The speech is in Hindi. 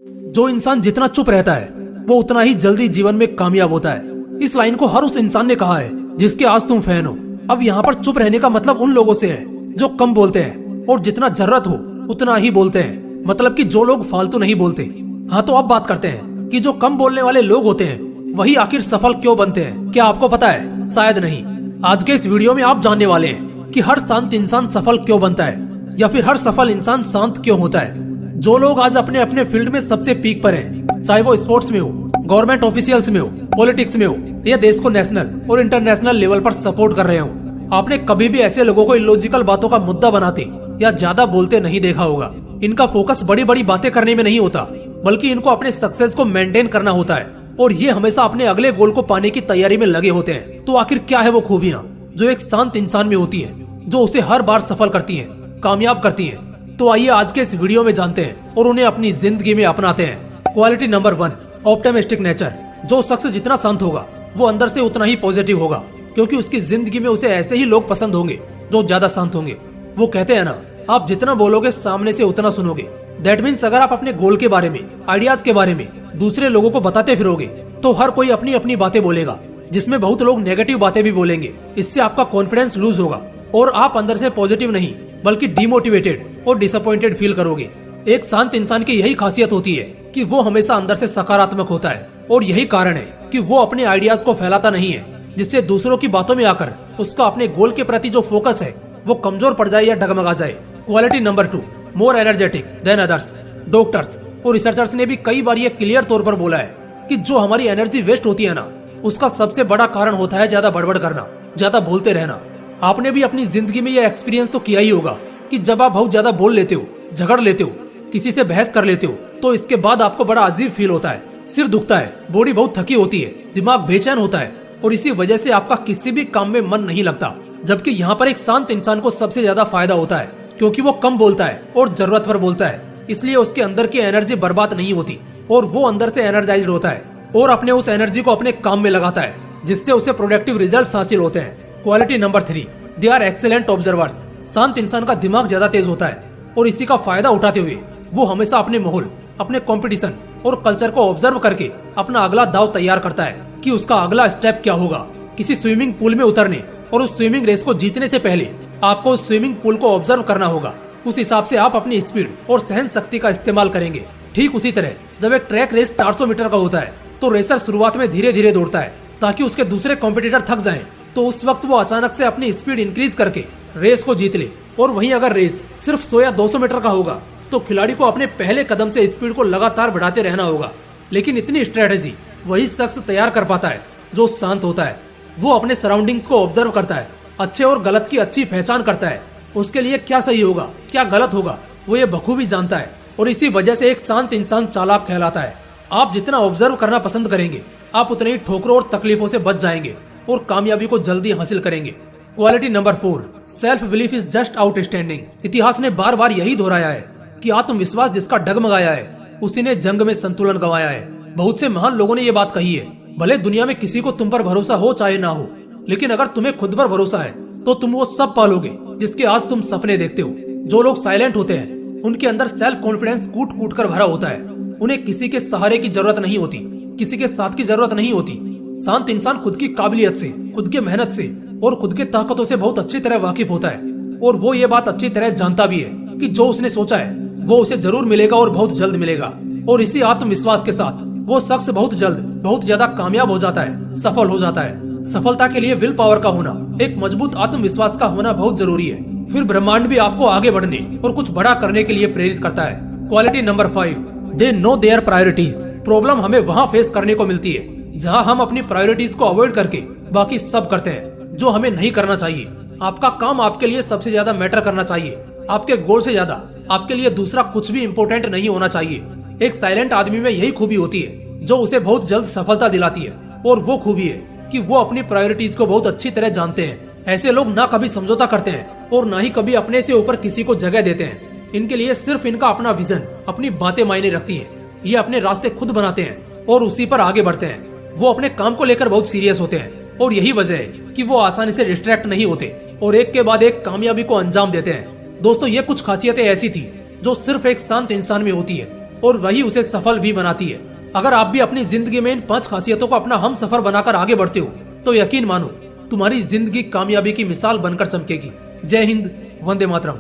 जो इंसान जितना चुप रहता है वो उतना ही जल्दी जीवन में कामयाब होता है। इस लाइन को हर उस इंसान ने कहा है जिसके आज तुम फैन हो। अब यहाँ पर चुप रहने का मतलब उन लोगों से है जो कम बोलते हैं और जितना जरूरत हो उतना ही बोलते हैं, मतलब कि जो लोग फालतू नहीं बोलते। हाँ, तो अब बात करते हैं कि जो कम बोलने वाले लोग होते हैं वही आखिर सफल क्यों बनते हैं। क्या आपको पता है? शायद नहीं। आज के इस वीडियो में आप जानने वाले हैं कि हर शांत इंसान सफल क्यों बनता है या फिर हर सफल इंसान शांत क्यों होता है। जो लोग आज अपने अपने फील्ड में सबसे पीक पर हैं, चाहे वो स्पोर्ट्स में हो, गवर्नमेंट ऑफिशियल्स में हो, पॉलिटिक्स में हो या देश को नेशनल और इंटरनेशनल लेवल पर सपोर्ट कर रहे हो, आपने कभी भी ऐसे लोगों को इलॉजिकल बातों का मुद्दा बनाते या ज्यादा बोलते नहीं देखा होगा। इनका फोकस बड़ी बड़ी बातें करने में नहीं होता, बल्कि इनको अपने सक्सेस को मेंटेन करना होता है और ये हमेशा अपने अगले गोल को पाने की तैयारी में लगे होते हैं। तो आखिर क्या है वो खूबियां जो एक शांत इंसान में होती हैं, जो उसे हर बार सफल करती हैं, कामयाब करती हैं? तो आइए आज के इस वीडियो में जानते हैं और उन्हें अपनी जिंदगी में अपनाते हैं। Quality number 1, optimistic nature. जो शख्स जितना शांत होगा वो अंदर से उतना ही पॉजिटिव होगा, क्योंकि उसकी जिंदगी में उसे ऐसे ही लोग पसंद होंगे जो ज्यादा शांत होंगे। वो कहते हैं ना, आप जितना बोलोगे सामने से उतना सुनोगे। दैट मीन्स अगर आप अपने गोल के बारे में, आइडियाज के बारे में दूसरे लोगों को बताते फिरोगे तो हर कोई अपनी अपनी बातें बोलेगा, जिसमें बहुत लोग नेगेटिव बातें भी बोलेंगे। इससे आपका कॉन्फिडेंस लूज होगा और आप अंदर से पॉजिटिव नहीं बल्कि डिमोटिवेटेड और डिसअपॉइंटेड फील करोगे। एक शांत इंसान की यही खासियत होती है कि वो हमेशा अंदर से सकारात्मक होता है और यही कारण है कि वो अपने आइडियाज को फैलाता नहीं है, जिससे दूसरों की बातों में आकर उसका अपने गोल के प्रति जो फोकस है वो कमजोर पड़ जाए या डगमगा जाए। Quality number 2, more energetic than others. Doctors और रिसर्चर्स ने भी कई बार ये क्लियर तौर पर बोला है कि जो हमारी एनर्जी वेस्ट होती है ना, उसका सबसे बड़ा कारण होता है ज्यादा बड़बड़ करना, ज्यादा बोलते रहना। आपने भी अपनी जिंदगी में ये एक्सपीरियंस तो किया ही होगा कि जब आप बहुत ज्यादा बोल लेते हो, झगड़ लेते हो, किसी से बहस कर लेते हो, तो इसके बाद आपको बड़ा अजीब फील होता है, सिर दुखता है, बॉडी बहुत थकी होती है, दिमाग बेचैन होता है और इसी वजह से आपका किसी भी काम में मन नहीं लगता। जबकि यहाँ पर एक शांत इंसान को सबसे ज्यादा फायदा होता है, क्योंकि वो कम बोलता है और जरूरत पर बोलता है, इसलिए उसके अंदर की एनर्जी बर्बाद नहीं होती और वो अंदर से एनर्जाइज्ड होता है और अपने उस एनर्जी को अपने काम में लगाता है, जिससे उसे प्रोडक्टिव रिजल्ट्स हासिल होते हैं। Quality number 3, they are excellent observers. शांत इंसान का दिमाग ज्यादा तेज होता है और इसी का फायदा उठाते हुए वो हमेशा अपने माहौल, अपने कंपटीशन और कल्चर को ऑब्जर्व करके अपना अगला दाव तैयार करता है कि उसका अगला स्टेप क्या होगा। किसी स्विमिंग पूल में उतरने और उस स्विमिंग रेस को जीतने से पहले आपको उस स्विमिंग पूल को ऑब्जर्व करना होगा। उस हिसाब से आप अपनी स्पीड और सहन शक्ति का इस्तेमाल करेंगे। ठीक उसी तरह जब एक ट्रैक रेस 400 मीटर का होता है तो रेसर शुरुआत में धीरे धीरे दौड़ता है ताकि उसके दूसरे कॉम्पिटिटर थक जाएं, तो उस वक्त वो अचानक से अपनी स्पीड इंक्रीज करके रेस को जीत ले। और वहीं अगर रेस सिर्फ 100 या 200 मीटर का होगा तो खिलाड़ी को अपने पहले कदम से स्पीड को लगातार बढ़ाते रहना होगा। लेकिन इतनी स्ट्रेटेजी वही शख्स तैयार कर पाता है जो शांत होता है। वो अपने सराउंडिंग्स को ऑब्जर्व करता है, अच्छे और गलत की अच्छी पहचान करता है, उसके लिए क्या सही होगा क्या गलत होगा वो ये बखूबी जानता है और इसी वजह से एक शांत इंसान चालाक कहलाता है। आप जितना ऑब्जर्व करना पसंद करेंगे आप उतने ही ठोकरों और तकलीफों से बच जाएंगे और कामयाबी को जल्दी हासिल करेंगे। Quality number 4, self belief is just outstanding. इतिहास ने बार बार यही दोहराया है कि आत्मविश्वास जिसका डगमगाया है उसी ने जंग में संतुलन गंवाया है। बहुत से महान लोगों ने ये बात कही है, भले दुनिया में किसी को तुम पर भरोसा हो चाहे ना हो, लेकिन अगर तुम्हें खुद पर भरोसा है तो तुम वो सब पालोगे जिसके आज तुम सपने देखते हो। जो लोग साइलेंट होते हैं उनके अंदर सेल्फ कॉन्फिडेंस कूट कूट कर भरा होता है। उन्हें किसी के सहारे की जरूरत नहीं होती, किसी के साथ की जरूरत नहीं होती। शांत इंसान खुद की काबिलियत से, खुद के मेहनत से और खुद के ताकतों से बहुत अच्छी तरह वाकिफ होता है और वो ये बात अच्छी तरह जानता भी है कि जो उसने सोचा है वो उसे जरूर मिलेगा और बहुत जल्द मिलेगा। और इसी आत्मविश्वास के साथ वो शख्स बहुत जल्द बहुत ज्यादा कामयाब हो जाता है, सफल हो जाता है। सफलता के लिए विल पावर का होना, एक मजबूत आत्मविश्वास का होना बहुत जरूरी है। फिर ब्रह्मांड भी आपको आगे बढ़ने और कुछ बड़ा करने के लिए प्रेरित करता है। Quality number 5, they know there priorities. Problem हमें वहाँ फेस करने को मिलती है जहाँ हम अपनी प्रायोरिटीज को अवॉइड करके बाकी सब करते हैं जो हमें नहीं करना चाहिए। आपका काम आपके लिए सबसे ज्यादा मैटर करना चाहिए, आपके गोल से ज्यादा आपके लिए दूसरा कुछ भी इम्पोर्टेंट नहीं होना चाहिए। एक साइलेंट आदमी में यही खूबी होती है जो उसे बहुत जल्द सफलता दिलाती है और वो खूबी है कि वो अपनी प्रायोरिटीज को बहुत अच्छी तरह जानते हैं। ऐसे लोग ना कभी समझौता करते हैं और ना ही कभी अपने से ऊपर किसी को जगह देते हैं। इनके लिए सिर्फ इनका अपना विजन, अपनी बातें मायने रखती हैं। ये अपने रास्ते खुद बनाते हैं और उसी पर आगे बढ़ते हैं। वो अपने काम को लेकर बहुत सीरियस होते हैं और यही वजह है कि वो आसानी से डिस्ट्रैक्ट नहीं होते और एक के बाद एक कामयाबी को अंजाम देते हैं। दोस्तों, ये कुछ खासियतें ऐसी थी जो सिर्फ एक शांत इंसान में होती है और वही उसे सफल भी बनाती है। अगर आप भी अपनी जिंदगी में इन 5 खासियतों को अपना हम सफर बनाकर आगे बढ़ते हो तो यकीन मानो तुम्हारी जिंदगी कामयाबी की मिसाल बनकर चमकेगी। जय हिंद, वंदे मातरम।